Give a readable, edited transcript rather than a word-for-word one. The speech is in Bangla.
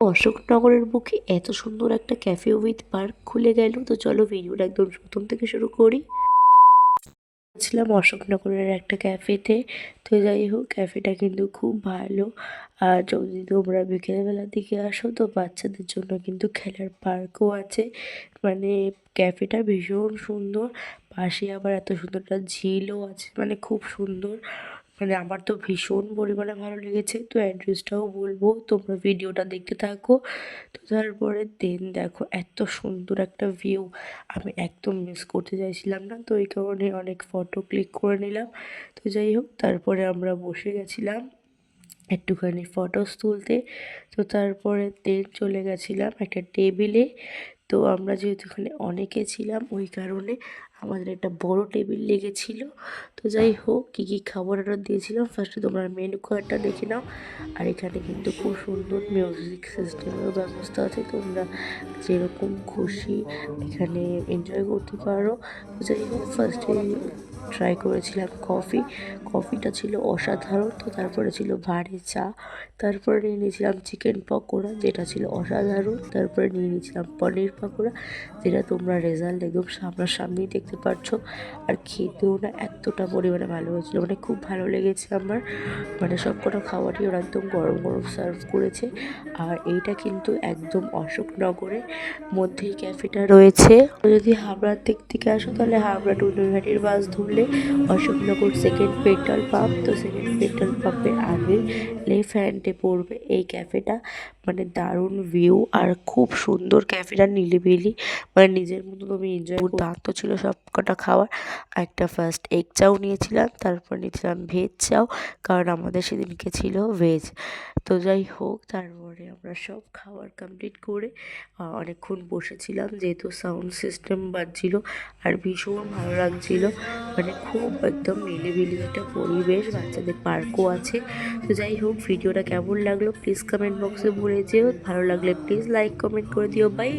অশোকনগরের বুকে এত সুন্দর একটা ক্যাফে উইথ পার্ক খুলে গেল, তো চলো ভিডিওটা একদম প্রথম থেকে শুরু করি। ছিলাম অশোকনগরের একটা ক্যাফেতে। তো যাই হোক, ক্যাফেটা কিন্তু খুব ভালো। আর যদি তোমরা বিকেলবেলার দিকে আসো তো বাচ্চাদের জন্য কিন্তু খেলার পার্কও আছে। মানে ক্যাফেটা ভীষণ সুন্দর, পাশে আবার এত সুন্দর একটা ঝিলও আছে, মানে খুব সুন্দর। মানে আমার তো ভীষণ পরিমাণে ভালো লেগেছে। তো অ্যাড্রেসটাও বলবো, তোমরা ভিডিওটা দেখতে থাকো। তো তারপরে দেন দেখো এত সুন্দর একটা ভিউ, আমি একদম মিস করতে চাইছিলাম না। তো এই কারণে অনেক ফটো ক্লিক করে নিলাম। তো যাই হোক, তারপরে আমরা বসে গেছিলাম একটুখানি ফটোস তুলতে। তো তারপরে দেন চলে গেছিলাম একটা টেবিলে। তো আমরা যেহেতু এখানে অনেকে ছিলাম, ওই কারণে আমাদের একটা বড় টেবিল লেগেছিল। তো যাই হোক, কী কী খাবার অর্ডার দিয়েছিলাম ফার্স্টে তোমরা মেনু কার্ডটা দেখে নাও। আর এখানে কিন্তু খুব সুন্দর মিউজিক সিস্টেমেরও ব্যবস্থা আছে, তোমরা যেরকম খুশি এখানে এনজয় করতে পারো। তো যাই হোক, ফার্স্টে ট্রাই করেছিলাম কফিটা ছিল অসাধারণ। তো তারপরে ছিল ভারী চা, তারপরে নিয়ে নিয়েছিলাম চিকেন পকোড়া, যেটা ছিল অসাধারণ। তারপরে নিয়ে নিয়েছিলাম পনির পকোড়া, যেটা তোমরা রেজাল্ট একদম সামনাসামনি দেখতে পাচ্ছ। আর খেতেও না এতটা পরিমাণে ভালো হয়েছিল, মানে খুব ভালো লেগেছে আমার। মানে সবকটা খাবারই ওরা একদম গরম গরম সার্ভ করেছে। আর এইটা কিন্তু একদম অশোকনগরের মধ্যেই ক্যাফেটা রয়েছে। যদি হাবড়ার দিক থেকে আসো তাহলে হাবড়া টু নৈহাটির বাস ধরলে অশোকনগর সেকেন্ড পেট্রোল পাম্প, তো সেকেন্ড পেট্রোল পাম্পের আগে লেফট হ্যান্ডে পড়বে এই ক্যাফেটা। মানে দারুণ ভিউ আর খুব সুন্দর ক্যাফেটা, নিলিবিলি, মানে নিজের মতো তুমি এনজয়। দুর্দান্ত ছিল সব কটা খাবার। একটা ফার্স্ট এগ চাও নিয়েছিলাম, তারপর নিয়েছিলাম ভেজ চাও, কারণ আমাদের সেদিনকে ছিল ভেজ। তো যাই হোক, তারপরে আমরা সব খাবার কমপ্লিট করে অনেকক্ষণ বসেছিলাম, যেহেতু সাউন্ড সিস্টেম বাজছিল আর ভীষণ ভালো লাগছিল। মানে খুব একদম নিলিবিলি একটা পরিবেশ, বাচ্চাদের পার্কও আছে। তো যাই হোক, ভিডিওটা কেমন লাগলো প্লিজ কমেন্ট বক্সে বলে যেও। ভালো লাগলে প্লিজ লাইক কমেন্ট করে দিও। বাই।